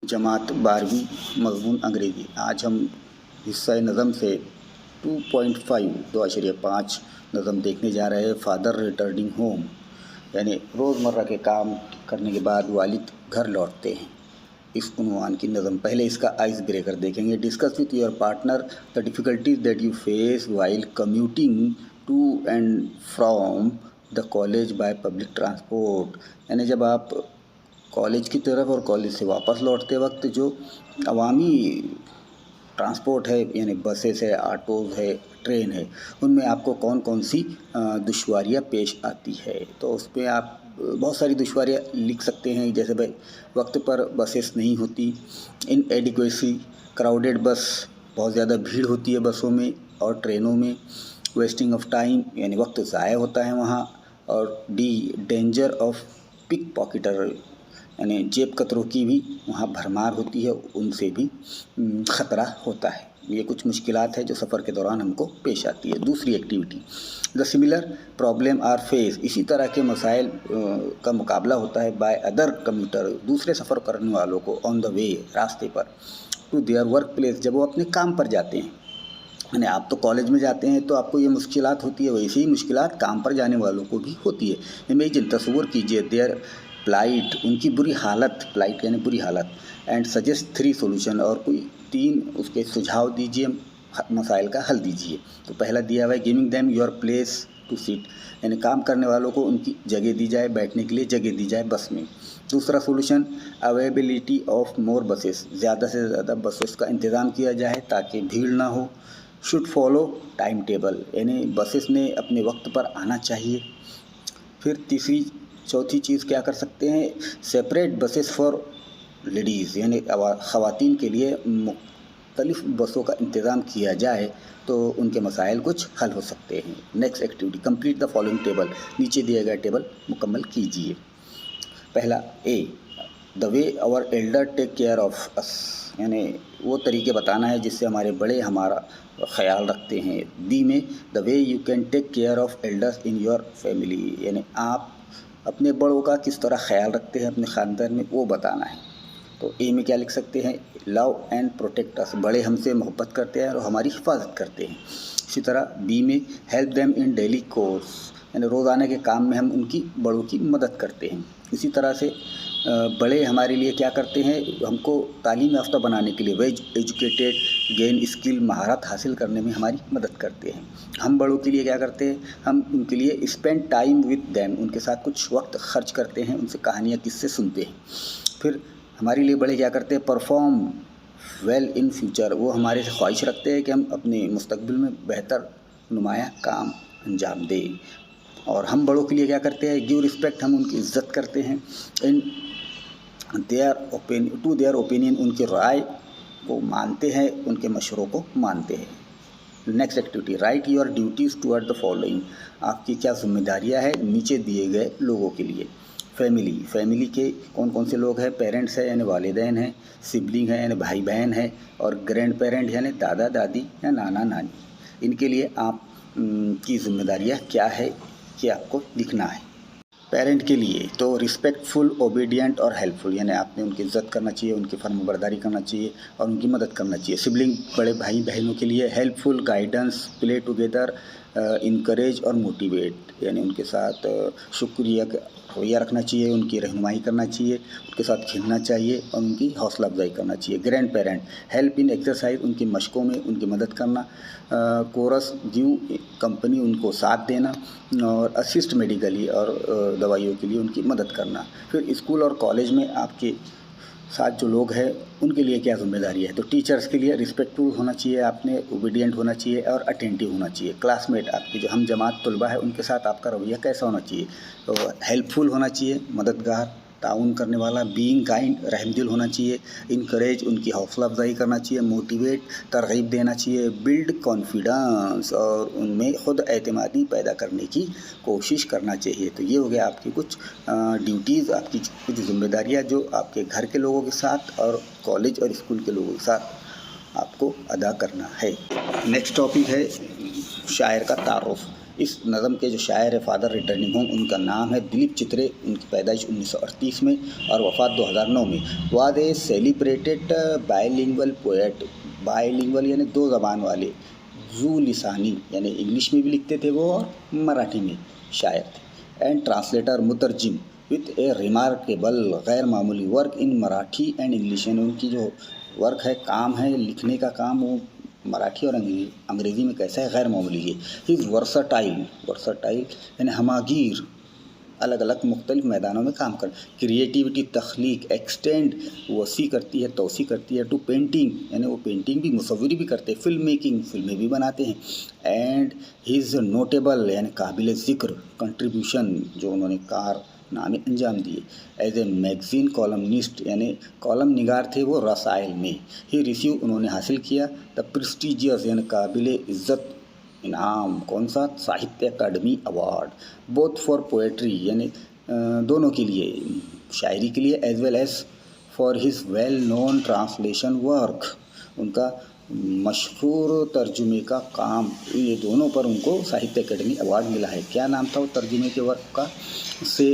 जमात 12वीं मज़मून अंग्रेज़ी। आज हम हिस्सा नज़म से 2.5 नज़म देखने जा रहे हैं। फादर रिटर्निंग होम, यानी रोज़मर्रा के काम करने के बाद वालिद घर लौटते हैं। इस उन्वान की नज़म। पहले इसका आइस ब्रेकर देखेंगे। Discuss with your partner the difficulties that you face while commuting to and from the college by public transport, यानी जब आप कॉलेज की तरफ और कॉलेज से वापस लौटते वक्त जो अवामी ट्रांसपोर्ट है, यानी बसेस है, ऑटोज़ है, ट्रेन है, उनमें आपको कौन कौन सी दुश्वारियाँ पेश आती है। तो उस पर आप बहुत सारी दुश्वारियाँ लिख सकते हैं, जैसे भाई वक्त पर बसेस नहीं होती, इनएडिक्वेसी, क्राउडेड बस, बहुत ज़्यादा भीड़ होती है बसों में और ट्रेनों में, वेस्टिंग ऑफ टाइम, यानी वक्त ज़ाया होता है वहाँ, और डेंजर ऑफ पिक पॉकेटर, यानी जेब कतरों की भी वहाँ भरमार होती है, उनसे भी ख़तरा होता है। ये कुछ मुश्किलात है जो सफ़र के दौरान हमको पेश आती है। दूसरी activity, the similar problem are face, इसी तरह के मसाइल का मुकाबला होता है बाय अदर कम्यूटर, दूसरे सफ़र करने वालों को, ऑन द वे, रास्ते पर, टू देयर वर्क प्लेस, जब वो अपने काम पर जाते हैं। यानी आप तो कॉलेज में जाते हैं तो आपको ये मुश्किलात होती है, वैसे ही मुश्किलात काम पर जाने वालों को भी होती है। इमेजिन, तस्वुर कीजिए, देयर प्लाइट, उनकी बुरी हालत, प्लाइट यानी बुरी हालत, एंड सजेस्ट 3 सोल्यूशन, और कोई 3 उसके सुझाव दीजिए, मसाइल का हल दीजिए। तो पहला दिया हुआ है giving them your place to seat, यानी काम करने वालों को उनकी जगह दी जाए, बैठने के लिए जगह दी जाए बस में। दूसरा solution, availability of more buses, ज़्यादा से ज़्यादा बसेस का इंतज़ाम किया जाए ताकि भीड़ ना हो। शुड फॉलो टाइम टेबल, यानी बसेस ने अपने वक्त पर आना चाहिए। फिर चौथी चीज़ क्या कर सकते हैं, सेपरेट बसेस फॉर लेडीज़, यानी ख़वातीन के लिए मुख्तलिफ बसों का इंतज़ाम किया जाए तो उनके मसाइल कुछ हल हो सकते हैं। Next activity, complete the following table, नीचे दिया गया टेबल मुकम्मल कीजिए। पहला A, the way our elder take care of us, यानी वो तरीके बताना है जिससे हमारे बड़े हमारा ख्याल रखते हैं। बी में, the way you can take care of elders in your family, यानी आप अपने बड़ों का किस तरह ख्याल रखते हैं अपने ख़ानदान में, वो बताना है। तो ए में क्या लिख सकते हैं, लव एंड प्रोटेक्ट अस, बड़े हमसे मोहब्बत करते हैं और हमारी हिफाजत करते हैं। इसी तरह बी में, help them in daily course, यानी रोज़ाना के काम में हम उनकी बड़ों की मदद करते हैं। इसी तरह से बड़े हमारे लिए क्या करते हैं, हमको तालीम याफ्ता बनाने के लिए, वेल एजुकेटेड, गेन स्किल, महारत हासिल करने में हमारी मदद करते हैं। हम बड़ों के लिए क्या करते हैं, हम उनके लिए स्पेंड टाइम विद देम, उनके साथ कुछ वक्त खर्च करते हैं, उनसे कहानियाँ किस्से सुनते हैं। फिर हमारे लिए बड़े क्या करते हैं, परफॉर्म वेल इन फ्यूचर, वो हमारे से ख्वाहिश रखते हैं कि हम अपने मुस्तकबिल में बेहतर नुमाया काम अंजाम दें। और हम बड़ों के लिए क्या करते हैं, गिव रिस्पेक्ट, हम उनकी इज़्ज़त करते हैं। इन टू देयर ओपिनियन, उनकी राय को मानते हैं, उनके मशवरों को मानते हैं। Next activity, right your duties toward the following, आपकी क्या जिम्मेदारियां है नीचे दिए गए लोगों के लिए। फैमिली के कौन कौन से लोग हैं, पेरेंट्स हैं यानी वालिदैन हैं, सिबलिंग है यानी भाई बहन है, और ग्रैंड पेरेंट यानी दादा दादी या नाना नानी। इनके लिए आप की जिम्मेदारियां क्या है कि आपको लिखना है। पेरेंट के लिए तो रिस्पेक्टफुल, ओबीडियंट और हेल्पफुल, यानी आपने उनकी इज़्ज़त करना चाहिए, उनकी फर्माबरदारी करना चाहिए और उनकी मदद करना चाहिए। सिबलिंग, बड़े भाई बहनों के लिए helpful, guidance, play together, encourage और मोटिवेट, यानी उनके साथ शुक्रिया का रवैया रखना चाहिए, उनकी रहनुमाई करना चाहिए, उनके साथ खेलना चाहिए और उनकी हौसला अफजाई करना चाहिए। Grand parent, help in exercise, उनकी मशकों में उनकी मदद करना। कोरस, गिव कंपनी, उनको साथ देना, और असिस्ट मेडिकली, और दवाइयों के लिए उनकी मदद करना। फिर स्कूल और कॉलेज में आपके साथ जो लोग हैं उनके लिए क्या जिम्मेदारी है, तो टीचर्स के लिए रिस्पेक्टफुल होना चाहिए, आपने ओबीडियंट होना चाहिए और अटेंटिव होना चाहिए। क्लासमेट, आपके जो हम जमात तलबा है उनके साथ आपका रवैया कैसा होना चाहिए, तो हेल्पफुल होना चाहिए, मददगार, ताउन करने वाला, बीइंग काइंड, रहमदिल होना चाहिए। इनकरेज, उनकी हौसला अफजाई करना चाहिए। मोटिवेट, तरगीब देना चाहिए। बिल्ड कॉन्फिडेंस, और उनमें ख़ुद एतमादी पैदा करने की कोशिश करना चाहिए। तो ये हो गया आपकी कुछ ड्यूटीज़, आपकी कुछ जिम्मेदारियाँ जो आपके घर के लोगों के साथ और कॉलेज और स्कूल के लोगों के साथ आपको अदा करना है। नेक्स्ट टॉपिक है शायर का तारुफ। इस नज़म के जो शायर है फादर रिटर्निंग होम, उनका नाम है दिलीप चित्रे। उनकी पैदाइश 1938 में और वफ़ात 2009 में। Was a celebrated bilingual poet. Bilingual यानी दो ज़बान वाले, जू लिसानी यानी इंग्लिश में भी लिखते थे वो और मराठी में शायर थे। एंड ट्रांसलेटर मुतरजिम विथ ए रिमार्केबल गैर मामूली work in Marathi and English. यानी उनकी जो वर्क है, काम है लिखने का काम, वो मराठी और अंग्रेज़ी में कैसा है, गैर मामूली है। ही इज़ वर्सटाइल यानी हमागीर, अलग अलग मुख्तलिफ मैदानों में काम कर। क्रिएटिविटी तख्लीक, एक्सटेंड वसी करती है, तोसी करती है। टू पेंटिंग यानी वो पेंटिंग भी, मुसव्विरी भी करते हैं। फिल्म मेकिंग, फिल्में भी बनाते हैं। एंड हिज नोटेबल यानी काबिल ज़िक्र कंट्रीब्यूशन जो उन्होंने कारनामे अंजाम दिए। एज ए मैगज़ीन कॉलमनिस्ट यानी कॉलम निगार थे वो रसाइल में। ही रिसीव उन्होंने हासिल किया द प्रेस्टिजियस यानी काबिल इज़्ज़त इनाम, कौन सा, Sahitya Akademi award. Both for poetry यानी दोनों के लिए, शायरी के लिए as well as for his well known translation work, उनका मशहूर तर्जुमे का काम, ये दोनों पर उनको साहित्य अकादमी अवार्ड मिला है। क्या नाम था वो तर्जुमे के वर्क का? से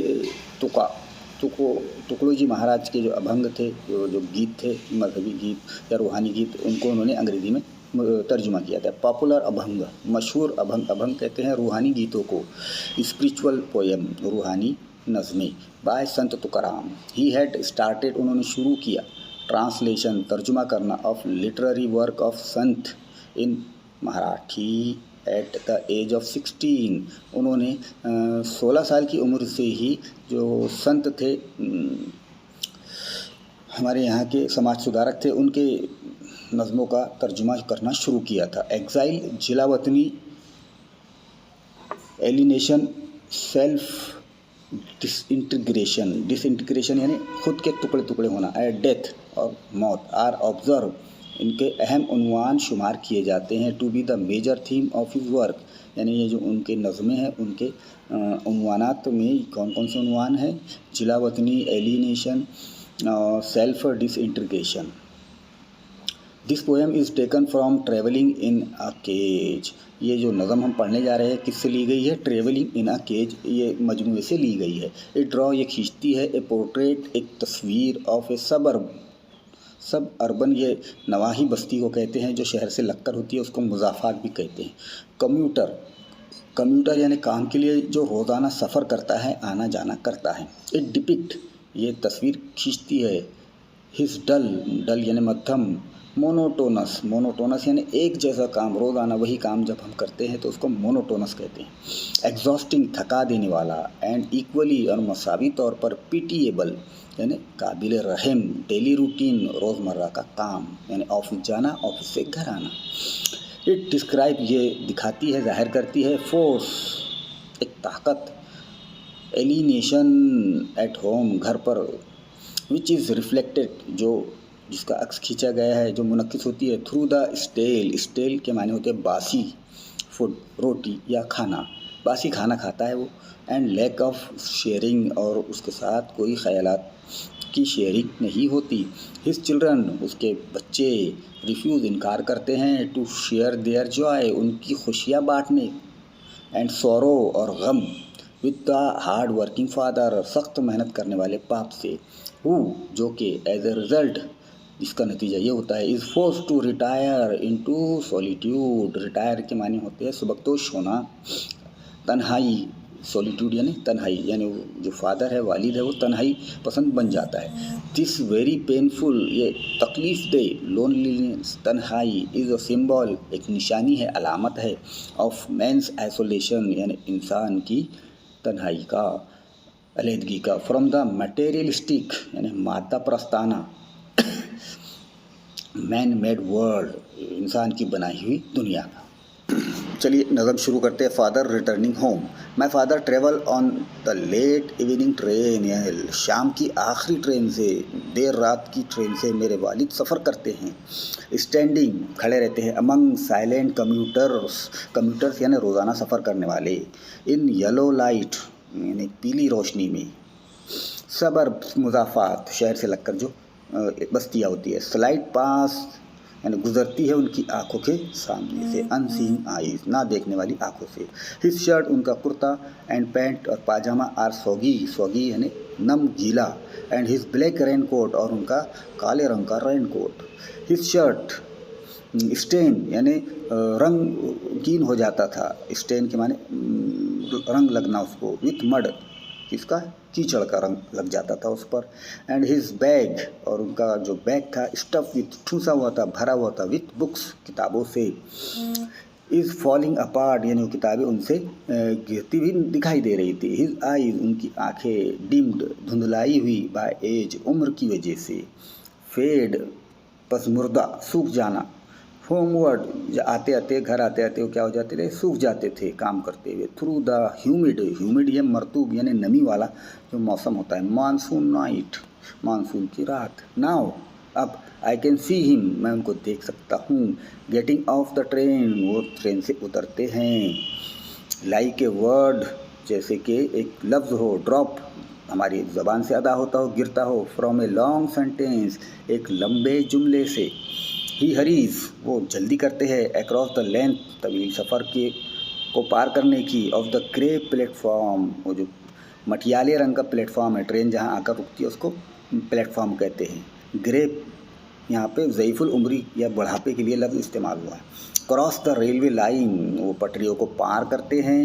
तुकड़ो जी महाराज के जो अभंग थे, जो गीत थे, मजहबी गीत या रूहानी गीत, उनको उन्होंने अंग्रेज़ी में तर्जुमा किया था। पॉपुलर अभंग, मशहूर अभंग, अभंग कहते हैं रूहानी गीतों को। स्पिरिचुअल पोएम, रूहानी नज़में, bye Sant Tukaram. He had started, उन्होंने शुरू किया ट्रांसलेशन, तर्जुमा करना, of literary work of sant in Marathi at the age of 16। उन्होंने 16 साल की उम्र से ही जो संत थे, हमारे यहाँ के समाज सुधारक थे, उनके नज़मों का तर्जुमा करना शुरू किया था। एग्ज़ाइल, जिला वतनी, एलिनेशन, सेल्फ डिसइंटीग्रेशन यानी खुद के टुकड़े टुकड़े होना, डेथ और मौत, आर ऑब्जर्व, इनके अहम उन्वान शुमार किए जाते हैं। To be the major theme of his work, यानी ये जो उनके नज़में हैं, उनके उन्वानात में कौन कौन से उन्वान हैं? जिला वतनी, alienation, self disintegration. This poem is taken from travelling in a cage. ये जो नज़म हम पढ़ने जा रहे हैं किससे ली गई है? ट्रेवलिंग इन अ केज, ये मजमूए से ली गई है। ए ड्रॉ, ये खींचती है। ए पोर्ट्रेट, एक तस्वीर, ऑफ ए सब अर्बन, ये नवाही बस्ती को कहते हैं जो शहर से लगकर होती है, उसको मुज़ाफ़ात भी कहते हैं। कम्यूटर यानी काम के लिए जो रोज़ाना सफ़र करता है, आना जाना करता है। ए डिपिक्ट, ये तस्वीर खींचती है। हिज डल यानी मध्यम। मोनोटोनस यानी एक जैसा काम, रोज़ाना वही काम जब हम करते हैं तो उसको मोनोटोनस कहते हैं। एग्जॉस्टिंग, थका देने वाला। एंड इक्वली और मसावी तौर पर पिटिएबल यानी काबिल रहम। डेली रूटीन, रोज़मर्रा का काम, यानी ऑफिस जाना, ऑफिस से घर आना। इट डिस्क्राइब, ये दिखाती है, जाहिर करती है। फोर्स, एक ताकत। एलिनेशन, एट होम, घर पर। विच इज़ रिफ्लेक्टेड, जो जिसका अक्स खींचा गया है, जो मुनक्किस होती है। थ्रू द स्टेल के माने होते हैं बासी फूड, रोटी या खाना, बासी खाना खाता है वो। एंड लैक ऑफ शेयरिंग, और उसके साथ कोई ख्यालात की शेयरिंग नहीं होती। हिज चिल्ड्रन, उसके बच्चे, रिफ्यूज़, इनकार करते हैं। टू शेयर देयर जॉय, उनकी खुशियाँ बांटने। एंड सौरो, और गम। With the hard working father, सख्त मेहनत करने वाले बाप से। हु, जो कि एज ए रिज़ल्ट, इसका नतीजा ये होता है, is force to retire into solitude. Retire के माने होते हैं सुबकदोश होना, तन्हाई। सॉलिट्यूड यानी तन्हाई, यानी जो फादर है, वालिद है, वो तन्हाई पसंद बन जाता है। दिस वेरी पेनफुल, ये तकलीफ दे, लोनलीनेस, तन्हाई, इज़ अ सिंबल, एक निशानी है, अलामत है, ऑफ मैंस आइसोलेशन, यानी इंसान की तन्हाई का, अलहदगी का। फ्रॉम द मटेरियलिस्टिक यानी मादा प्रस्ताना, मैन मेड वर्ल्ड, इंसान की बनाई हुई दुनिया का। चलिए नज़म शुरू करते हैं। Father returning home. My father travel on the late evening train, यानी शाम की आखिरी ट्रेन से, देर रात की ट्रेन से मेरे वालिद सफ़र करते हैं। स्टैंडिंग, खड़े रहते हैं। अमंग साइलेंट कम्यूटर्स यानी रोज़ाना सफ़र करने वाले। इन येलो लाइट यानी पीली रोशनी में। सबर्ब, मुज़ाफ़ात, शहर से लगकर जो बस्तियाँ होती है। स्लाइड पास यानी गुजरती है उनकी आंखों के सामने से, अनसीइंग आईज, ना देखने वाली आंखों से। हिज शर्ट, उनका कुर्ता, एंड पैंट और पाजामा आर सॉगी, सॉगी यानी नम गीला, and his black rain coat, और उनका काले रंग का rain coat. His shirt stain यानी रंगीन हो जाता था, स्टेन के माने रंग लगना उसको, विथ मड, इसका कीचड़ का रंग लग जाता था उस पर। एंड हिज बैग, और उनका जो बैग था, स्टफ विथ, ठूसा हुआ था, भरा हुआ था, विथ बुक्स, किताबों से। इज़ फॉलिंग अपार्ट यानी वो किताबें उनसे गिरती हुई दिखाई दे रही थी। हिज आईज, उनकी आंखें, डिम्ड, धुंधलाई हुई, बाय एज, उम्र की वजह से। फेड पसमुर्दा, सूख जाना। होमवर्ड, आते आते घर आते आते वो क्या हो जाते थे, सूख जाते थे काम करते हुए। थ्रू द ह्यूमिड, ह्यूमिड ये मरतूब यानी नमी वाला जो मौसम होता है। मानसून नाइट, मानसून की रात। नाउ, अब, आई कैन सी हिम, मैं उनको देख सकता हूँ। गेटिंग ऑफ द ट्रेन, वो ट्रेन से उतरते हैं। लाइक ए वर्ड, जैसे कि एक लफ्ज़ हो। ड्रॉप, हमारी ज़बान से अदा होता हो, गिरता हो। फ्रॉम ए लॉन्ग सेंटेंस, एक लंबे जुमले से। ही हरीज, वो जल्दी करते हैं। अक्रॉस द लेंथ, तवील सफ़र के को पार करने की। ऑफ द ग्रे प्लेटफॉर्म, वो जो मटियाले रंग का प्लेटफॉर्म है, ट्रेन जहाँ आकर रुकती है उसको प्लेटफॉर्म कहते हैं। ग्रे यहाँ पे ज़ईफ़ुल उम्री या बुढ़ापे के लिए लफ्ज़ इस्तेमाल हुआ है। क्रॉस द रेलवे लाइन, वो पटरियों को पार करते हैं।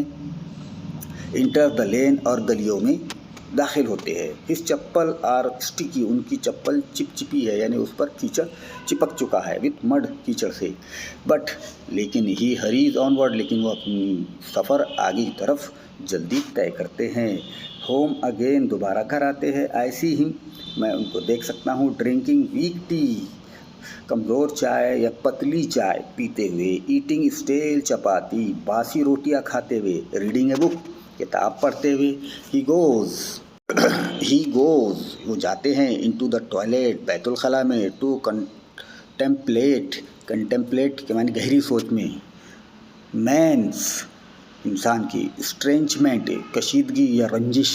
इंटर द लेन, और गलियों में दाखिल होते हैं। हिज चप्पल आर स्टिकी, उनकी चप्पल चिपचिपी है यानी उस पर कीचड़ चिपक चुका है, विथ मड, कीचड़ से। बट, लेकिन ही हरीज ऑनवर्ड, लेकिन वो अपनी सफ़र आगे की तरफ जल्दी तय करते हैं। होम अगेन, दोबारा घर आते हैं। आई सी हिम, मैं उनको देख सकता हूँ। ड्रिंकिंग वीक टी, कमज़ोर चाय या पतली चाय पीते हुए। ईटिंग स्टेल चपाती, बासी रोटियां खाते हुए। रीडिंग ए बुक, किताब पढ़ते हुए। ही गोज़, वो जाते हैं। इनटू द टॉयलेट, बैतुल खला में। टू कंटेम्पलेट, कंटेम्पलेट के माने गहरी सोच में। मैंस, इंसान की। स्ट्रेंचमेंट, कशीदगी या रंजिश।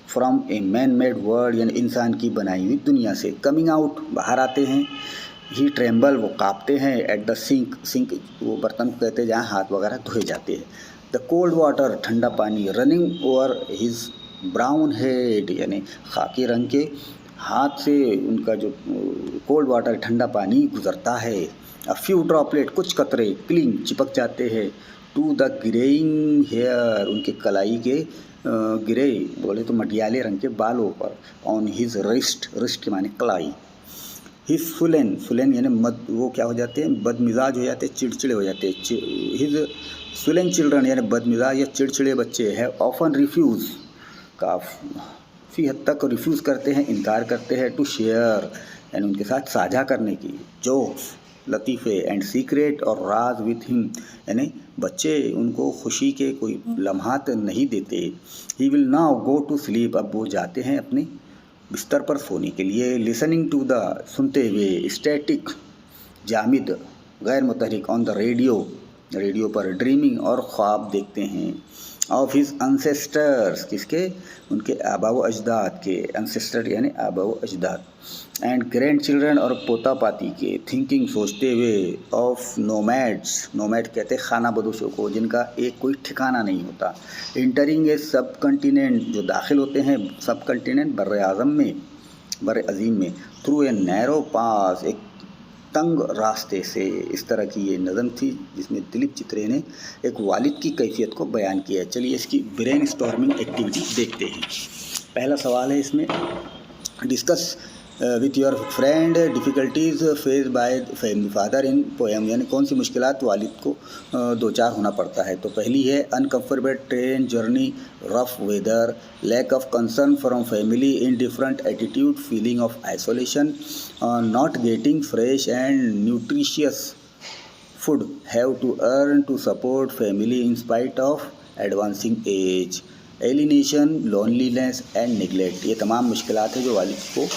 From a man made world, यानी इंसान की बनाई हुई दुनिया से। कमिंग आउट, बाहर आते हैं। ही ट्रेम्बल, वो काँपते हैं। एट द सिंक, सिंक वो बर्तन को कहते हैं जहाँ हाथ वगैरह धोए जाते हैं। द कोल्ड वाटर, ठंडा पानी। Running over his brown head, यानी खाकी रंग के हाथ से उनका जो कोल्ड वाटर, ठंडा पानी गुजरता है। अ फ्यू ड्रॉपलेट, कुछ कतरे। क्लिंग, चिपक जाते हैं। टू द ग्रेइंग हेयर, उनके कलाई के ग्रे, बोले तो मटियाले रंग के बालों पर। ऑन हिज रिस्ट, रिस्ट के माने कलाई। हिज सुलेन, सुलेन यानी वो क्या हो जाते हैं, बदमिजाज हो जाते हैं, चिड़चिड़े हो जाते हैं। हिज सुलेन चिल्ड्रन यानी बदमिजाज या चिड़चिड़े बच्चे है। ऑफन रिफ्यूज़, काफ़ी हद तक रिफ्यूज़ करते हैं, इनकार करते हैं। टू शेयर यानी उनके साथ साझा करने की। जोक्स, लतीफ़े। एंड सीक्रेट, और राज। विथ हिम यानी बच्चे उनको खुशी के कोई लम्हात नहीं देते। He will now go to sleep, अब वो जाते हैं अपने बिस्तर पर सोने के लिए। लिसनिंग टू द, सुनते हुए। स्टैटिक, जामिद, गैर मुतहरिक। ऑन द रेडियो, रेडियो पर। ड्रीमिंग, और ख्वाब देखते हैं। ऑफ हिज अनसेस्टर्स, किसके, उनके आबा व अजदाद के। अनसेस्टर यानी आबा व अजदाद। एंड ग्रैंड चिल्ड्रन, और पोता पाती के। थिंकिंग, सोचते हुए। ऑफ नोमैड्स, नोमैड कहते हैं खाना बदोशों को जिनका एक कोई ठिकाना नहीं होता। इंटरिंग ए सब कंटिनेंट, जो दाखिल होते हैं सब कंटिनेंट, बर आज़म में, बर अज़ीम में। थ्रू ए नैरो पास, एक तंग रास्ते से। इस तरह की ये नज़म थी जिसमें दिलीप चित्रे ने एक वालिद की कैफियत को बयान किया है। चलिए इसकी ब्रेन स्टॉर्मिंग एक्टिविटी देखते हैं। पहला सवाल है इसमें, discuss with your friend difficulties face by father in poem, यानी कौन सी मुश्किलात वालिद को दो चार होना पड़ता है। तो पहली है uncomfortable train journey, rough weather, lack of concern from family, indifferent attitude, feeling of isolation, not getting fresh and nutritious food, have to earn to support family in spite of advancing age, alienation, loneliness and neglect. ये तमाम मुश्किलात है जो वालिद को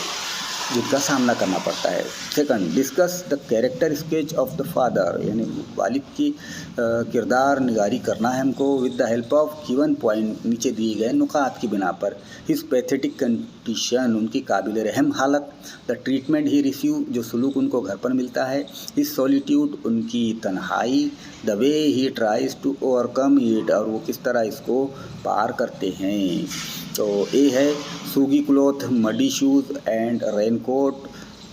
जिनका सामना करना पड़ता है। Second, discuss the character sketch of the father, यानी वालिद की किरदार निगारी करना है हमको with the help of given point, नीचे दिए गए नुकात की बिना पर। हिज पैथेटिक कंडीशन, उनकी काबिल रहम हालत। द ट्रीटमेंट ही रिसीव, जो सलूक उनको घर पर मिलता है। हिज सॉलिट्यूड, उनकी तन्हाई। The way he tries to overcome it, और वो किस तरह इसको पार करते हैं। तो ए है soggy cloth, muddy shoes and raincoat,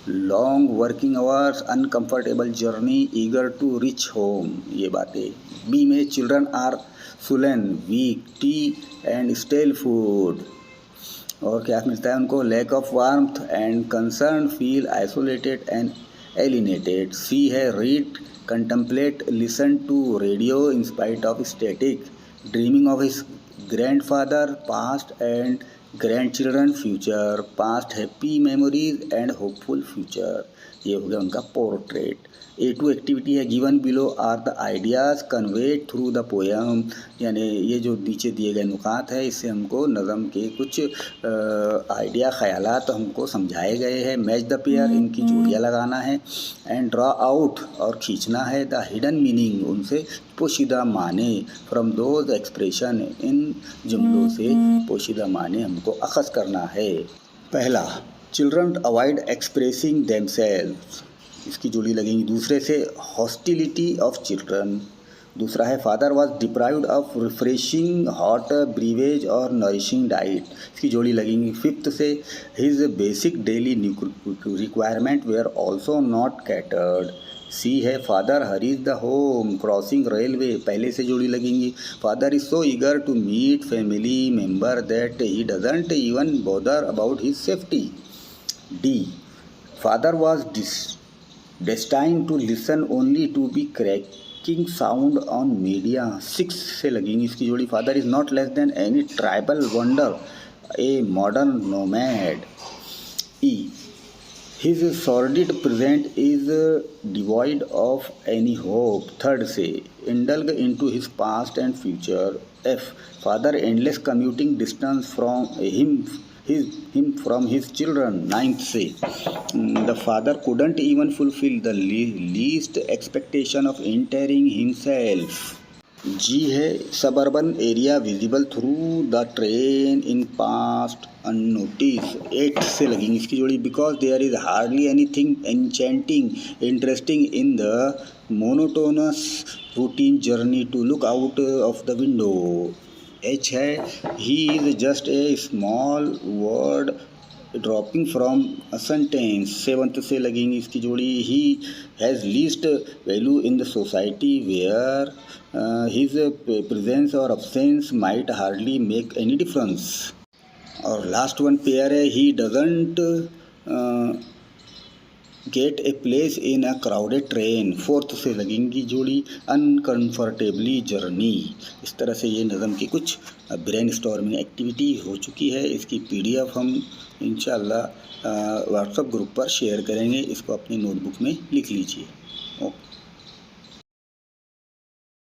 long working hours, uncomfortable journey, eager to reach home, ये बातें। बी में children are sullen, weak, tea and stale food, और क्या मिलता है उनको, lack of warmth and concern, feel isolated and alienated. C है read, contemplate, listen to radio in spite of static, dreaming of his grandfather, past and grandchildren, future, past happy memories and hopeful future. ये हो गया उनका portrait. A2 activity है given below are the ideas conveyed through the poem, यानी ये जो नीचे दिए गए नुकात है इससे हमको नज़म के कुछ आइडिया ख़यालात हमको समझाए गए हैं। मैच द पेयर, इनकी जोड़ियाँ लगाना है। एंड ड्रा आउट, और खींचना है द हिडन मीनिंग, उनसे पोशीदा माने। फ्रॉम दोज एक्सप्रेशन, इन जुमलों से पोशीदा माने हमको अखज़ करना है। पहला, चिल्ड्रन अवॉइड एक्सप्रेसिंग देमसेल्व्स, इसकी जोड़ी लगेंगी दूसरे से। हॉस्टिलिटी ऑफ चिल्ड्रन, दूसरा है father was deprived of refreshing hot beverage और नरिशिंग डाइट, इसकी जोड़ी लगेंगी फिफ्थ से। His basic daily requirement were also not catered. C है father hurries the home crossing railway, पहले से जोड़ी लगेंगी। Father is so eager to meet family member that he doesn't even bother about his safety. D, father was destined to listen only to be cracking sound on media, 6 से लगेंगी इसकी जोड़ी। Father is not less than any tribal wonder, a modern nomad. E, his sordid present is devoid of any hope, third से। Indulge into his past and future. F, father endless commuting distance from him from his children, ninth से। The father couldn't even fulfill the least expectation of entering himself। G है suburban area visible through the train in past unnoticed, 8 से लगेंगी इसकी जोड़ी। Because there is hardly anything enchanting, interesting in the monotonous routine journey to look out of the window। H है he is just a small word dropping from a sentence, 7th से लगेंगी इसकी जोड़ी। he has least value in the society where his presence or absence might hardly make any difference। और last one pair है he doesn't gate a place in a crowded train, 4th से लगेंगी जोड़ी। अनकम्फर्टेबली journey. इस तरह से ये नज़म की कुछ ब्रेन स्टॉर्मिंग एक्टिविटी हो चुकी है। इसकी PDF हम इंशाअल्लाह व्हाट्सएप ग्रुप पर शेयर करेंगे, इसको अपनी नोटबुक में लिख लीजिए। ओके।